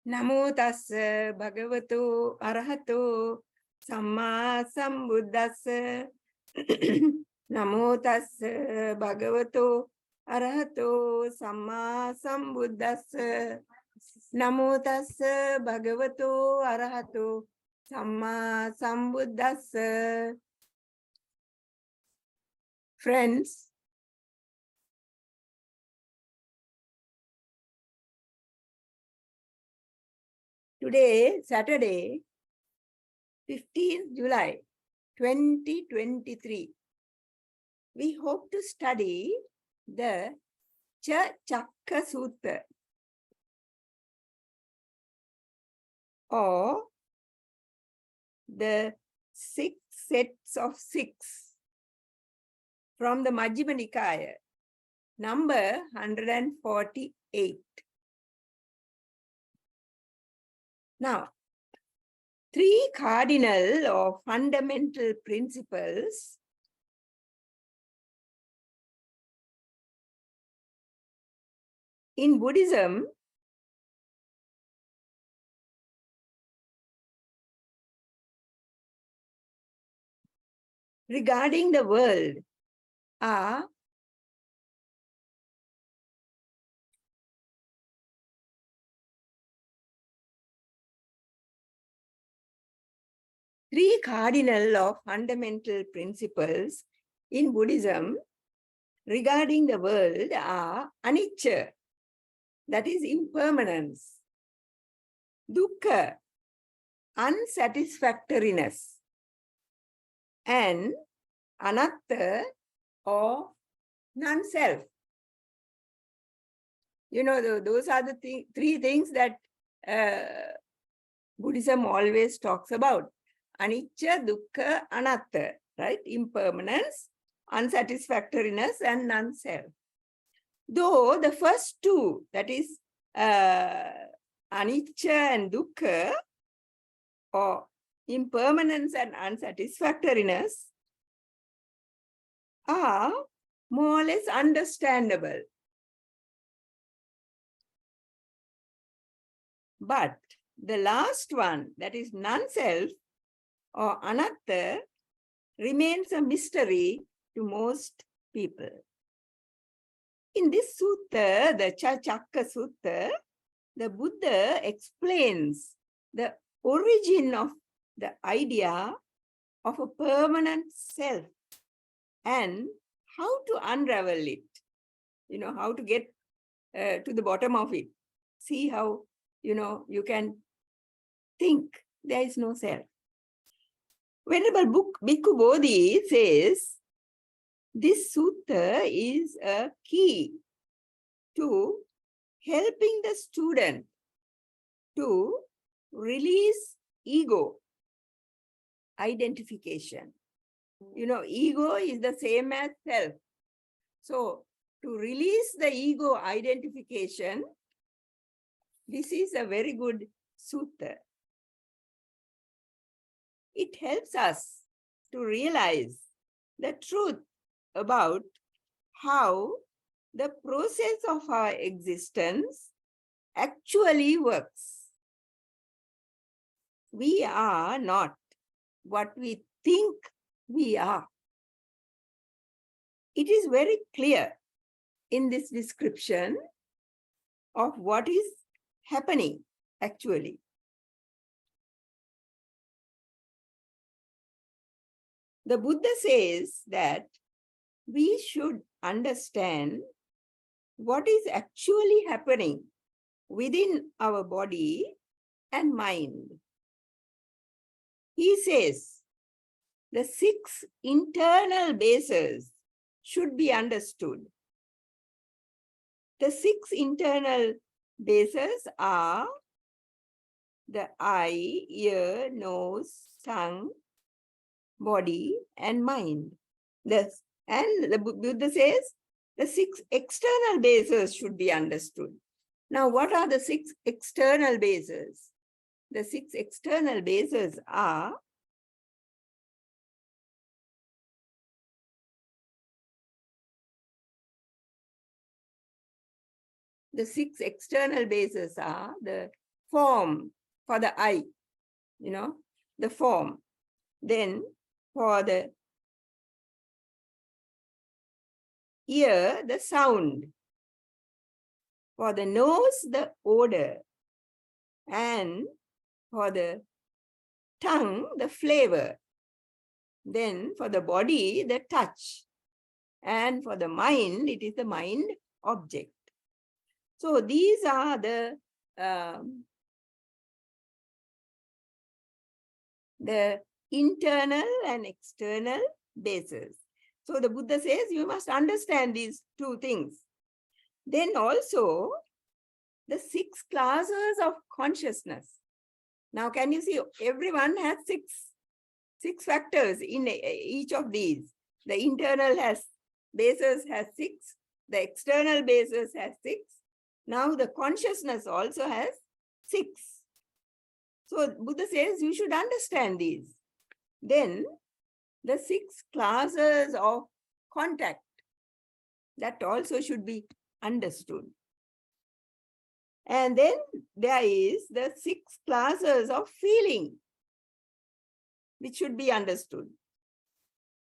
Namo tassa bhagavato arahato samma sambuddhassa. Namo tassa bhagavato arahato samma sambuddhassa. Namo tassa bhagavato arahato samma sambuddhassa. Friends, today, Saturday, 15th July 2023, we hope to study the Chachakka Sutta, or the 6 sets of 6 from the Majjhima Nikaya, number 148. Now, 3 cardinal or fundamental principles in Buddhism regarding the world are three cardinal or fundamental principles in Buddhism regarding the world are anicca, that is impermanence, dukkha, unsatisfactoriness, and anatta, or non-self. You know, those are the three things that Buddhism always talks about. Anicca, dukkha, anatta, right? Impermanence, unsatisfactoriness, and non-self. Though the first two, that is anicca and dukkha, or impermanence and unsatisfactoriness, are more or less understandable. But the last one, that is non-self or anatta, remains a mystery to most people. In this sutta, the Chachakka Sutta, the Buddha explains the origin of the idea of a permanent self and how to unravel it, how to get to the bottom of it. See how, you can think there is no self. Venerable Bhikkhu Bodhi says, this sutta is a key to helping the student to release ego identification. Ego is the same as self. So, to release the ego identification, this is a very good sutta. It helps us to realize the truth about how the process of our existence actually works. We are not what we think we are. It is very clear in this description of what is happening actually. The Buddha says that we should understand what is actually happening within our body and mind. He says the 6 internal bases should be understood. The 6 internal bases are the eye, ear, nose, tongue, body, and mind. And the Buddha says the 6 external bases should be understood. Now, what are the 6 external bases? The 6 external bases are the form for the eye, the form. Then for the ear, the sound. For the nose, the odor. And for the tongue, the flavor. Then for the body, the touch. And for the mind, it is the mind object. So these are the internal and external bases. So the Buddha says you must understand these two things. Then also the 6 classes of consciousness. Now can you see everyone has six factors in each of these. The internal basis has 6. The external basis has 6. Now the consciousness also has 6. So Buddha says you should understand these. Then the 6 classes of contact, that also should be understood. And then there is the 6 classes of feeling, which should be understood.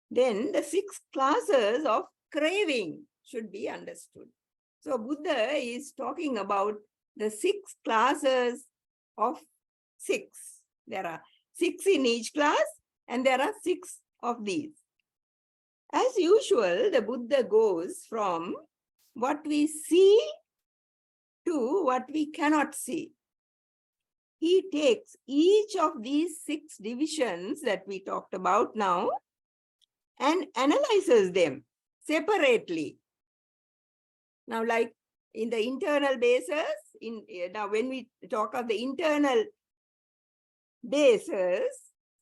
Then the 6 classes of craving should be understood. So Buddha is talking about the 6 classes of 6. There are 6 in each class, and there are 6 of these. As usual, the Buddha goes from what we see to what we cannot see. He takes each of these 6 divisions that we talked about now and analyzes them separately. Now, like in the internal bases, now when we talk of the internal bases,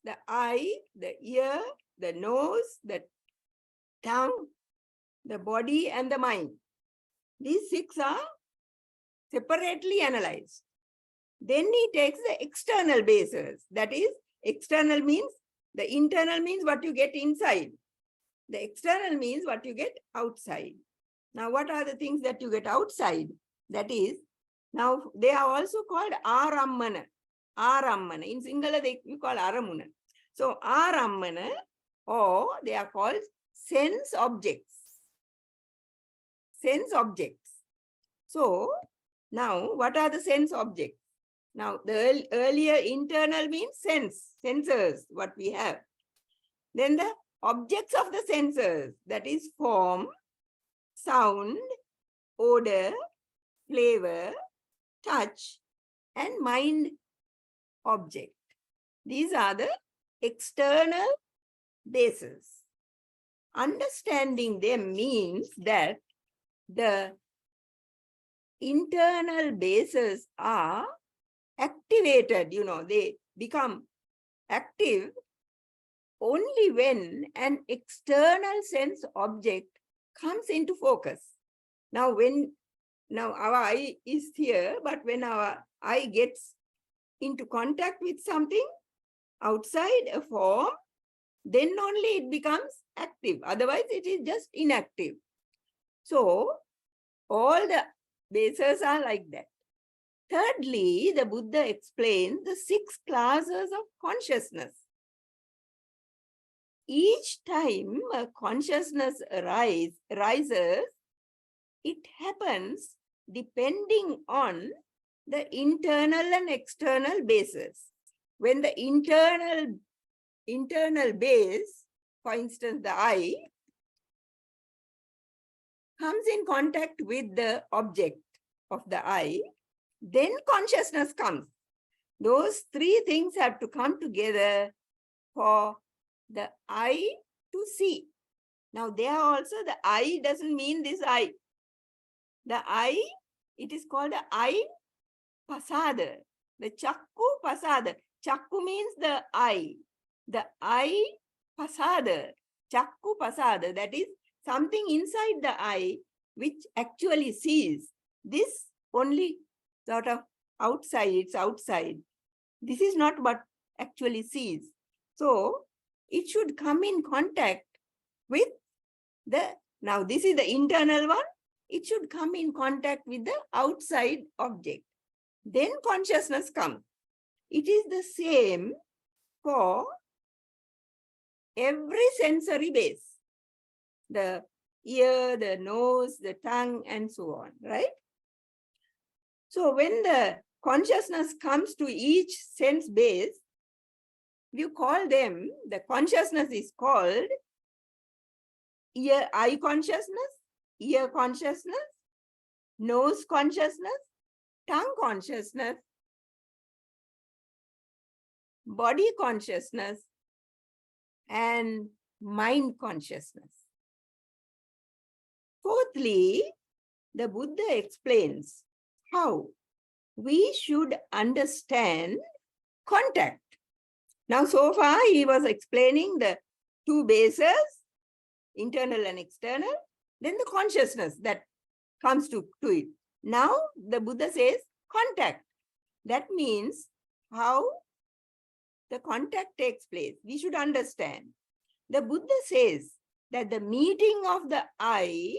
the eye, the ear, the nose, the tongue, the body, and the mind. These 6 are separately analyzed. Then he takes the external bases. That is, external means, the internal means what you get inside. The external means what you get outside. Now, what are the things that you get outside? That is, now they are also called arammana. Arammana. In Sinhala, we call aramuna. So, arammana, or they are called sense objects. Sense objects. So, now what are the sense objects? Now, the earlier internal means sensors, what we have. Then the objects of the sensors, that is form, sound, odor, flavor, touch, and mind object. These are the external bases. Understanding them means that the internal bases are activated, they become active only when an external sense object comes into focus. Now our eye is here, but when our eye gets into contact with something outside a form, then only it becomes active. Otherwise, it is just inactive. So, all the bases are like that. Thirdly, the Buddha explains the 6 classes of consciousness. Each time a consciousness arises, it happens depending on the internal and external bases. When the internal base, for instance, the eye, comes in contact with the object of the eye, then consciousness comes. Those 3 things have to come together for the eye to see. Now, there also the eye doesn't mean this eye. The eye, it is called the eye pasada, the chakku pasada. Chakku means the eye. The eye pasada, chakku pasada, that is something inside the eye which actually sees. This only sort of outside, it's outside. This is not what actually sees. So, it should come in contact with now this is the internal one, it should come in contact with the outside object. then consciousness comes. It is the same for every sensory base. The ear, the nose, the tongue, and so on, right? So when the consciousness comes to each sense base, you call them, the consciousness is called eye consciousness, ear consciousness, nose consciousness, tongue consciousness, body consciousness, and mind consciousness. Fourthly, the Buddha explains how we should understand contact. Now, so far, he was explaining the two bases, internal and external, then the consciousness that comes to it. Now, the Buddha says contact. That means how the contact takes place. We should understand. The Buddha says that the meeting of the eye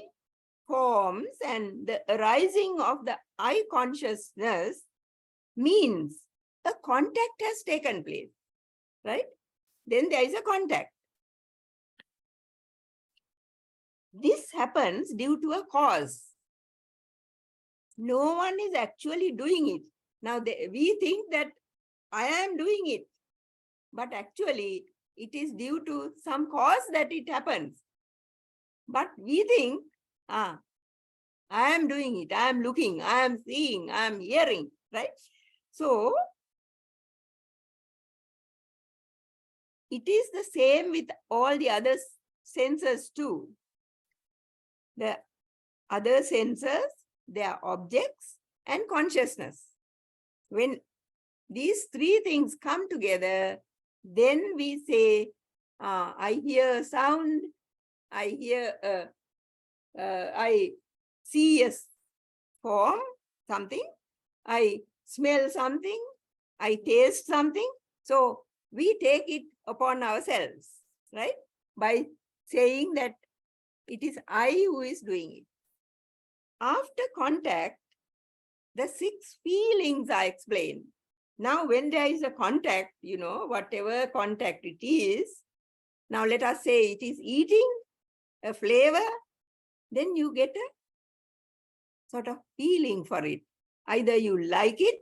forms and the arising of the eye consciousness means a contact has taken place, right? Then there is a contact. This happens due to a cause. No one is actually doing it. Now, we think that I am doing it, but actually it is due to some cause that it happens. But we think, I am doing it, I am looking, I am seeing, I am hearing, right? So, it is the same with all the other senses too. The other senses, they are objects and consciousness. When these three things come together, then we say, I hear sound, I see a form, something, I smell something, I taste something. So we take it upon ourselves, right? By saying that it is I who is doing it. After contact, the 6 feelings are explained. Now, when there is a contact, whatever contact it is, now let us say it is eating, a flavor, then you get a sort of feeling for it. Either you like it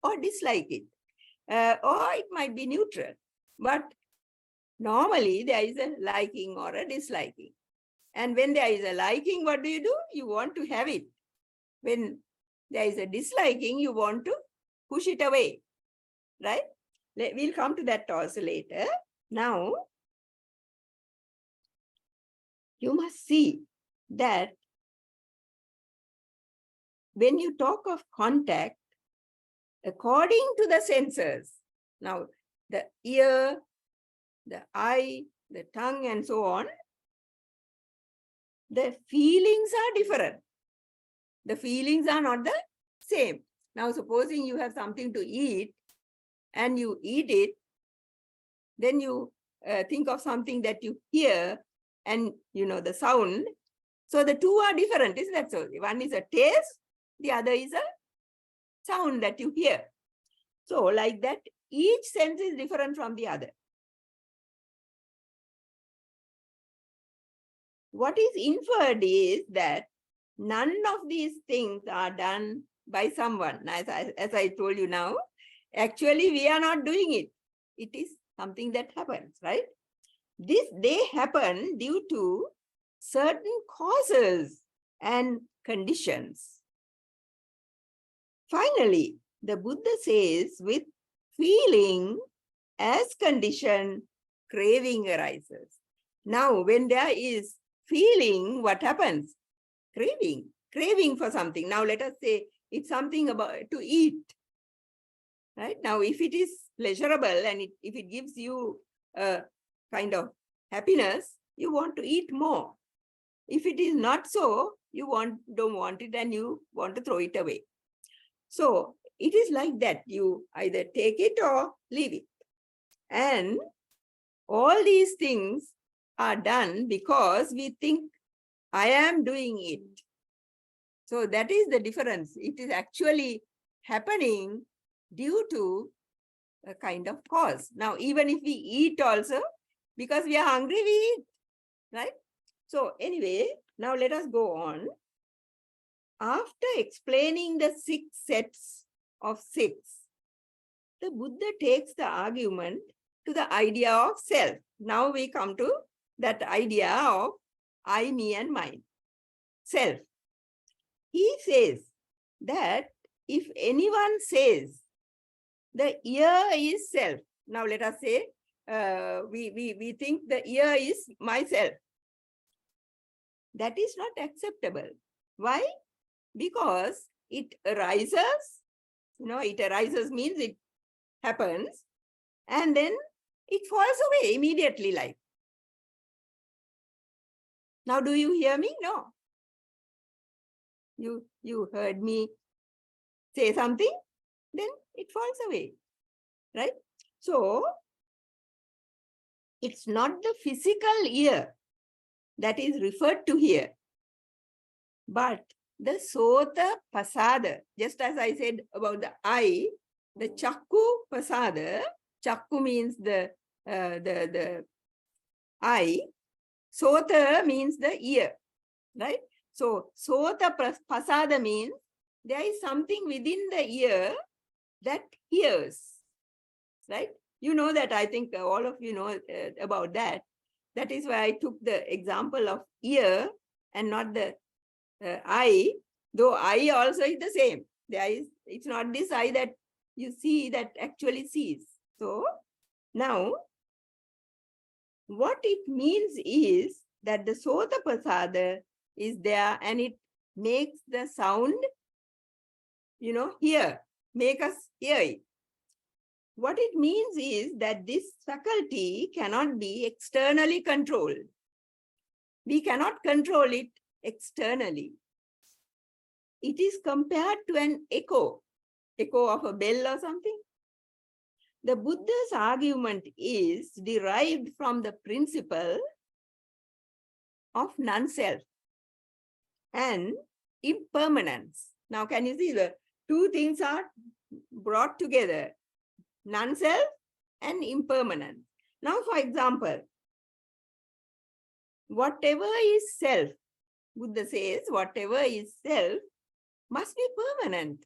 or dislike it, or it might be neutral. But normally there is a liking or a disliking. And when there is a liking, what do? You want to have it. When there is a disliking, you want to push it away, right? We'll come to that also later. Now, you must see that when you talk of contact, according to the senses, now the ear, the eye, the tongue, and so on, the feelings are different. The feelings are not the same. Now, supposing you have something to eat and you eat it, then you think of something that you hear and the sound. So the two are different, isn't that so? One is a taste, the other is a sound that you hear. So like that, each sense is different from the other. What is inferred is that none of these things are done by someone. As I told you now, actually we are not doing it. It is something that happens, right? They happen due to certain causes and conditions. Finally, the Buddha says, with feeling as condition, craving arises. Now, when there is feeling, what happens? Craving for something. Now, let us say it's something about to eat. Right? Now, if it is pleasurable and if it gives you a kind of happiness, you want to eat more. If it is not so, you don't want it and you want to throw it away. So it is like that. You either take it or leave it. And all these things are done because we think I am doing it. So that is the difference. It is actually happening due to a kind of cause. Now, even if we eat also, because we are hungry, we eat, right? So anyway, now let us go on. After explaining the 6 sets of 6, the Buddha takes the argument to the idea of self. Now we come to that idea of I, me, and mine, self. He says that if anyone says the ear is self, now let us say we think the ear is myself. That is not acceptable. Why? Because it arises, it arises means it happens, and then it falls away immediately like. Now, do you hear me? No. You heard me say something, then it falls away, right? So, it's not the physical ear that is referred to here, but the sota pasada, just as I said about the eye, the chakku pasada, chakku means the eye, sota means the ear, right? So sota pasada means there is something within the ear that hears, right? You know that, I think all of you know about that. That is why I took the example of ear and not the eye, though eye also is the same. It's not this eye that you see that actually sees. So now, what it means is that the sota pasada is there and it makes the sound, hear, make us hear it. What it means is that this faculty cannot be externally controlled. We cannot control it externally. It is compared to an echo of a bell or something. The Buddha's argument is derived from the principle of non-self and impermanence. Now, can you see the two things are brought together, non-self and impermanence. Now, for example, whatever is self, Buddha says, whatever is self must be permanent.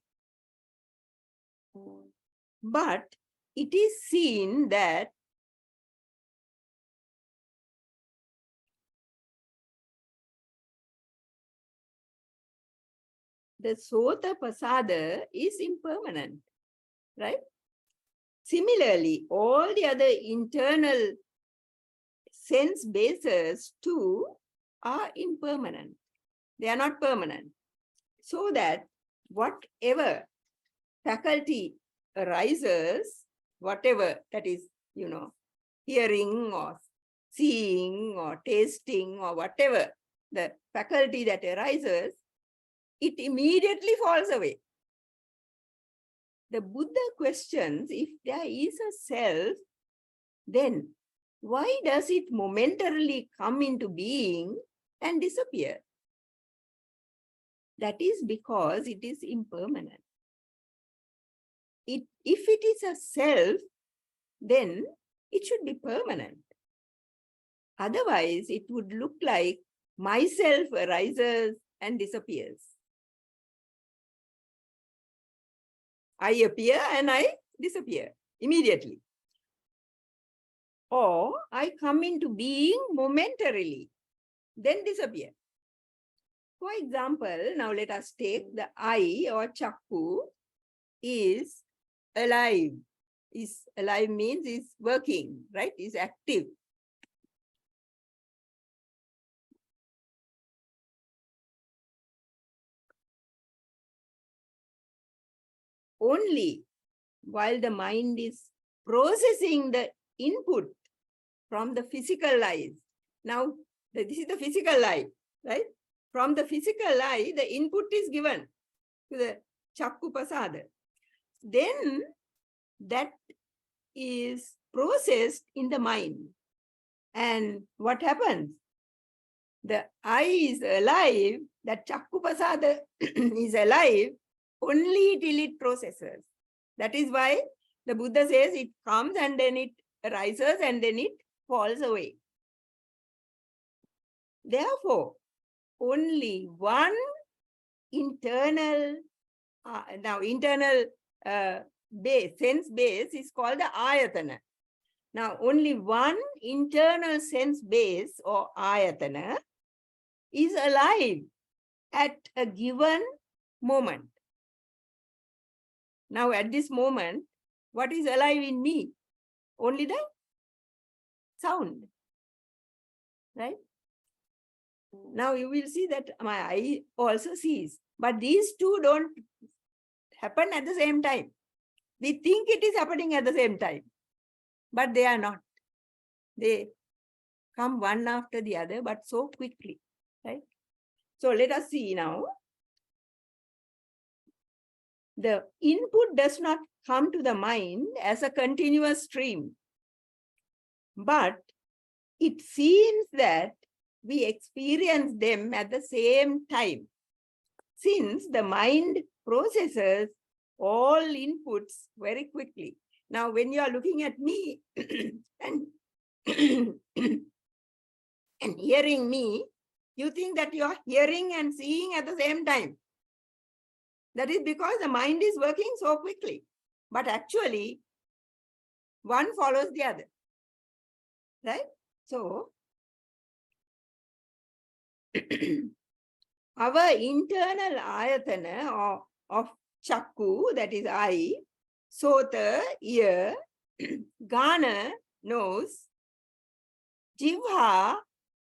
But it is seen that the sota pasada is impermanent, right? Similarly, all the other internal sense bases too are impermanent. They are not permanent. So that whatever faculty arises, whatever that is, hearing or seeing or tasting or whatever the faculty that arises, it immediately falls away. The Buddha questions, if there is a self, then why does it momentarily come into being and disappear? That is because it is impermanent. If it is a self, then it should be permanent. Otherwise, it would look like myself arises and disappears. I appear and I disappear immediately. Or I come into being momentarily, then disappear. For example, now let us take the eye or chakku is alive. Is alive means is working, right? Is active. Only while the mind is processing the input from the physical eyes. Now, this is the physical eye, right? From the physical eye, the input is given to the chakku pasada. Then that is processed in the mind. And what happens? The eye is alive, that chakku pasada is alive, only till it processes. That is why the Buddha says it comes and then it rises and then it falls away. Therefore, only one internal, internal base, sense base is called the ayatana. Now, only one internal sense base or ayatana is alive at a given moment. Now, at this moment, what is alive in me? Only the sound, right? Now you will see that my eye also sees, but these two don't happen at the same time. We think it is happening at the same time, but they are not. They come one after the other, but so quickly, right? So let us see now. The input does not come to the mind as a continuous stream, but it seems that we experience them at the same time, since the mind processes all inputs very quickly. Now, when you are looking at me and, and hearing me, you think that you are hearing and seeing at the same time. That is because the mind is working so quickly. But actually, one follows the other. Right? So, our internal ayatana of chakku, that is eye, sota, ear, ghana, nose, jivha,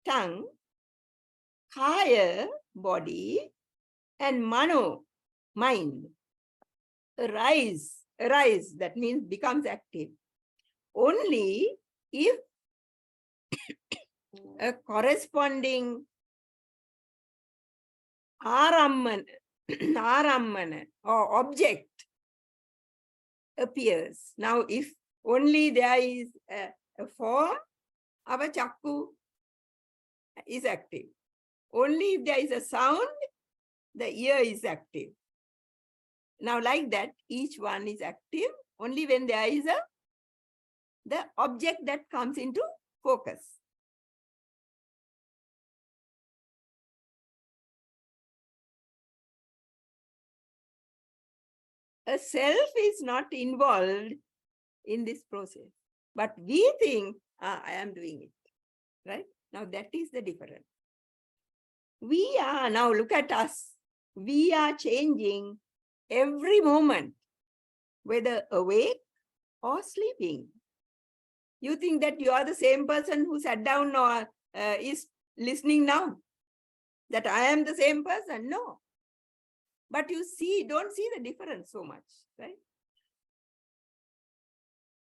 tongue, kaya, body, and mano, mind, arise, that means becomes active, only if a corresponding arammana or object appears. Now, if only there is a form, our chakku is active. Only if there is a sound, the ear is active. Now, like that, each one is active only when there is the object that comes into focus. A self is not involved in this process, but we think, I am doing it, right? Now that is the difference. We are, now look at us, we are changing every moment, whether awake or sleeping. You think that you are the same person who sat down or is listening now, that I am the same person? No. But you don't see the difference so much, right?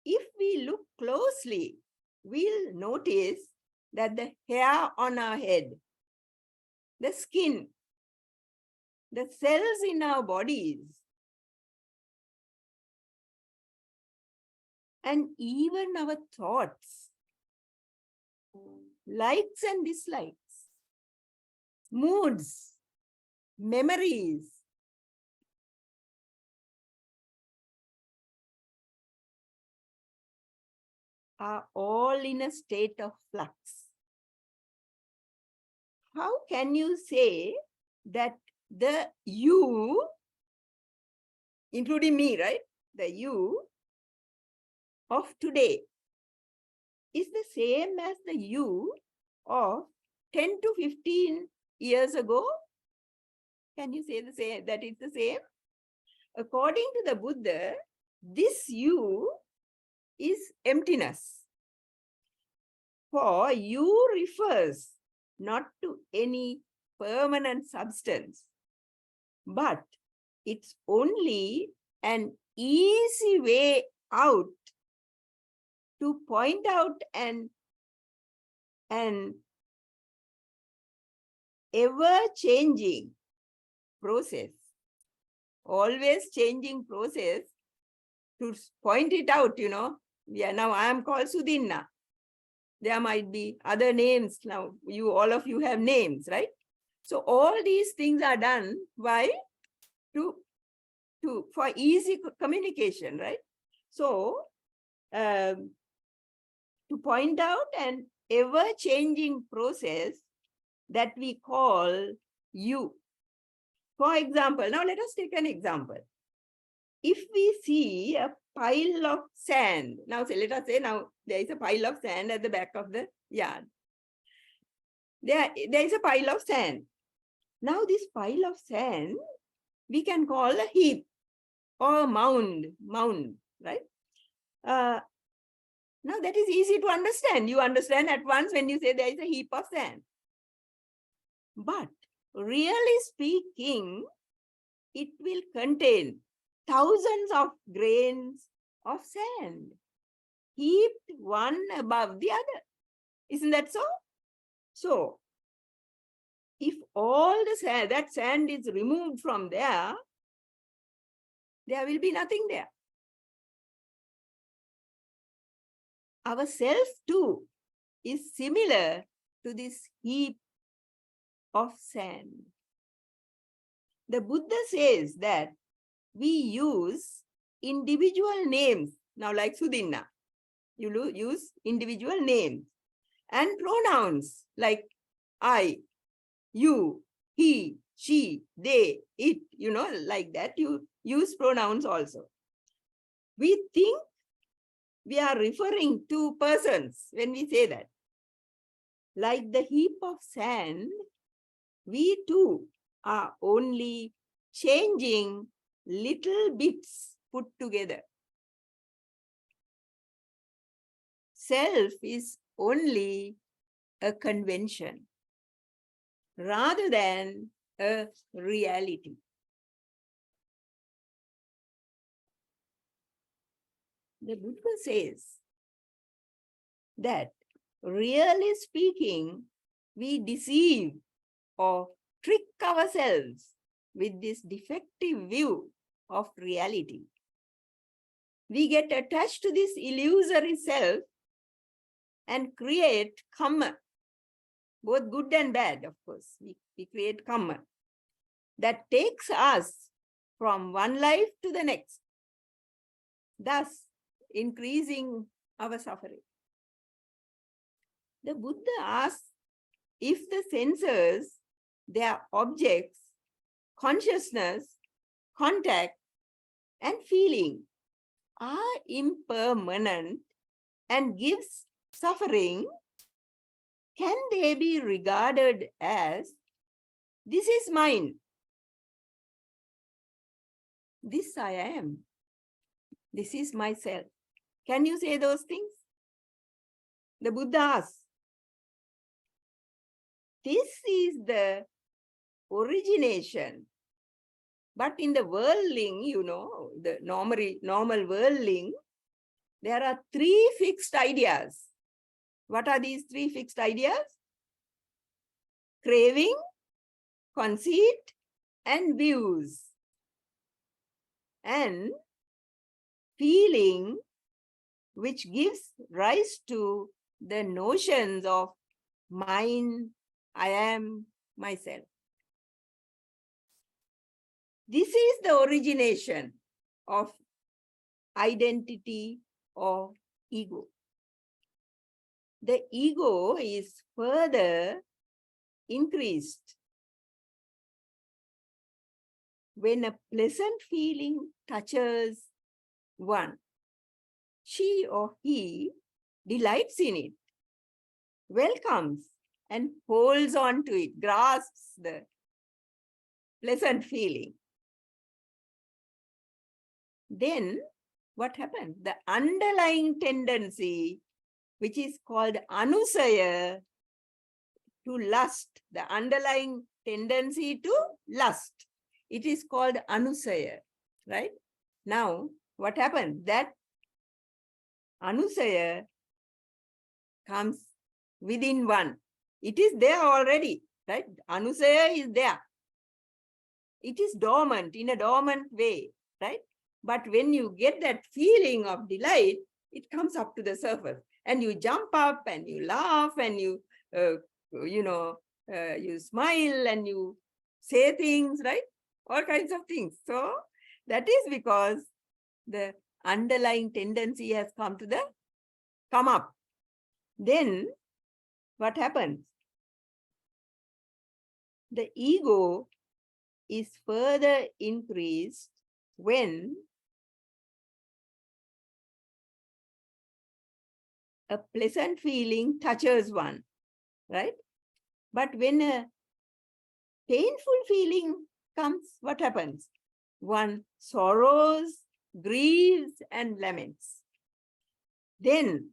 If we look closely, we'll notice that the hair on our head, the skin, the cells in our bodies, and even our thoughts, likes and dislikes, moods, memories, are all in a state of flux. How can you say that the you, including me, right? The you of today is the same as the you of 10 to 15 years ago? Can you say the same, that it's the same? According to the Buddha, this you is emptiness. For you refers not to any permanent substance, but it's only an easy way out to point out an ever-changing process, always changing process, to point it out, Yeah, now I am called Sudinna. There might be other names. Now, all of you have names, right? So all these things are done. Why? To for easy communication, right? So, to point out an ever-changing process that we call you. For example, now let us take an example. If we see a pile of sand, now say, let us say now there is a pile of sand at the back of the yard. There is a pile of sand. Now this pile of sand, we can call a heap or a mound, right? Now that is easy to understand. You understand at once when you say there is a heap of sand. But really speaking, it will contain thousands of grains of sand, heaped one above the other. Isn't that so? So, if all the sand, that sand is removed from there, there will be nothing there. Our self too is similar to this heap of sand. The Buddha says that we use individual names. Now, like Sudinna, you use individual names and pronouns like I, you, he, she, they, it, like that. You use pronouns also. We think we are referring to persons when we say that. Like the heap of sand, we too are only changing little bits put together. Self is only a convention rather than a reality. The Buddha says that, really speaking, we deceive or trick ourselves with this defective view of reality. We get attached to this illusory self and create karma, both good and bad, of course. We create karma that takes us from one life to the next, thus increasing our suffering. The Buddha asks if the senses, their objects, consciousness, contact, and feeling are impermanent and gives suffering, can they be regarded as, this is mine, this I am, this is myself? Can you say those things? The Buddha asks. This is the origination. But in the worldling, the normal worldling, there are three fixed ideas. What are these three fixed ideas? Craving, conceit, and views. And feeling, which gives rise to the notions of mine, I am, myself. This is the origination of identity or ego. The ego is further increased when a pleasant feeling touches one. She or he delights in it, welcomes and holds on to it, grasps the pleasant feeling. Then what happens? The underlying tendency, which is called anusaya, to lust, the underlying tendency to lust, it is called anusaya, right? Now, what happens? That anusaya comes within one. It is there already, right? Anusaya is there. It is dormant, in a dormant way, right? But when you get that feeling of delight, it comes up to the surface and you jump up and you laugh and you, you smile and you say things, right? All kinds of things. So That is because the underlying tendency has come up. Then what happens? The ego is further increased when a pleasant feeling touches one, right? But when a painful feeling comes, what happens? One sorrows, grieves, and laments. Then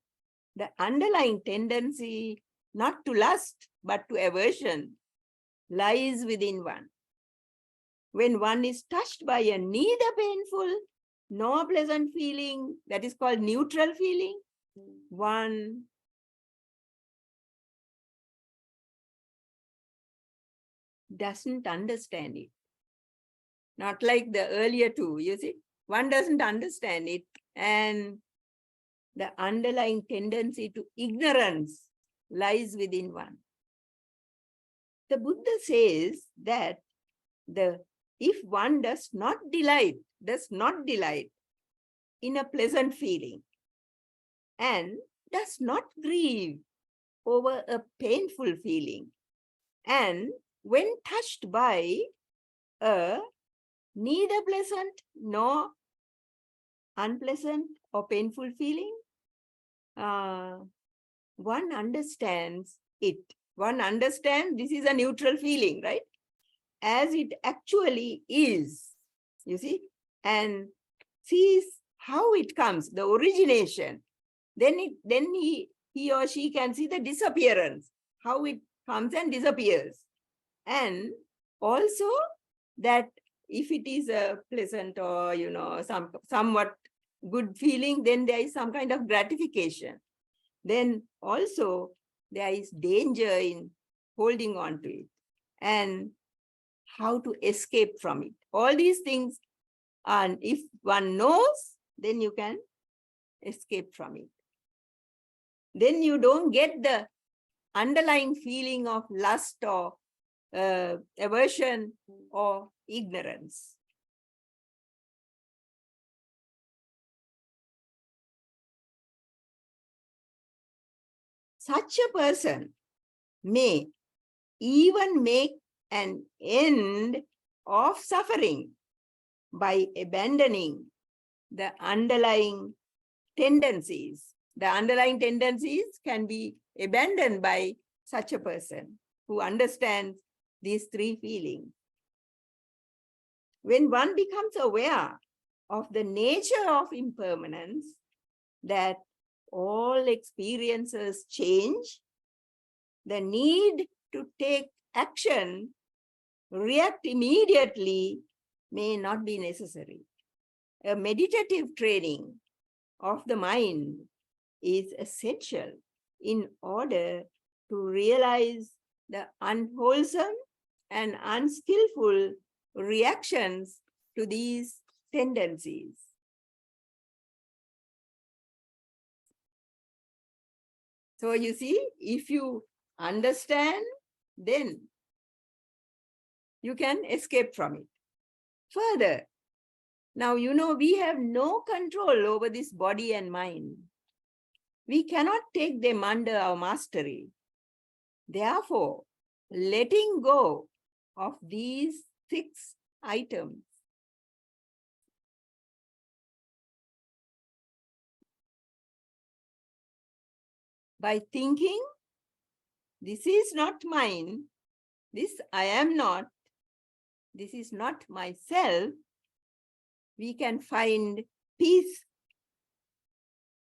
the underlying tendency not to lust, but to aversion lies within one. When one is touched by a neither painful nor pleasant feeling, that is called neutral feeling, one doesn't understand it. Not like the earlier two, you see. One doesn't understand it, and the underlying tendency to ignorance lies within one. The Buddha says that if one does not delight in a pleasant feeling and does not grieve over a painful feeling, and when touched by a neither pleasant nor unpleasant or painful feeling, one understands it. One understands this is a neutral feeling, right? As it actually is, you see, and sees how it comes, the origination. Then he or she can see the disappearance, how it comes and disappears. And also that if it is a pleasant or, somewhat good feeling, then there is some kind of gratification. Then also there is danger in holding on to it and how to escape from it. All these things, and if one knows, then you can escape from it. Then you don't get the underlying feeling of lust or aversion or ignorance. Such a person may even make an end of suffering by abandoning the underlying tendencies. The underlying tendencies can be abandoned by such a person who understands these three feelings. When one becomes aware of the nature of impermanence, that all experiences change, the need to take action, react immediately, may not be necessary. A meditative training of the mind is essential in order to realize the unwholesome and unskillful reactions to these tendencies. So you see, if you understand, then you can escape from it. Further, now we have no control over this body and mind. We cannot take them under our mastery. Therefore, letting go of these 6 items by thinking, this is not mine, this I am not, this is not myself, we can find peace,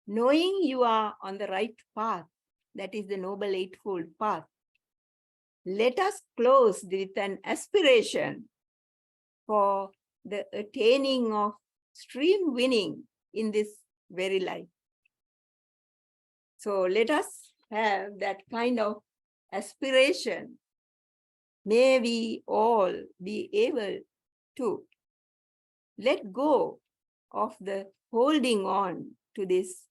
knowing you are on the right path, that is the Noble Eightfold Path. Let us close with an aspiration for the attaining of stream winning in this very life. So let us have that kind of aspiration. May we all be able to let go of the holding on to this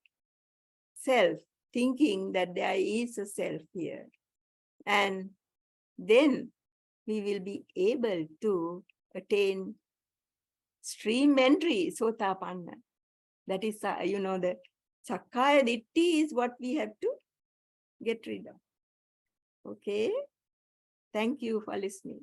self, thinking that there is a self here. And then we will be able to attain stream entry, sotapanna. That is, the Sakkaya Ditti is what we have to get rid of. Okay. Thank you for listening.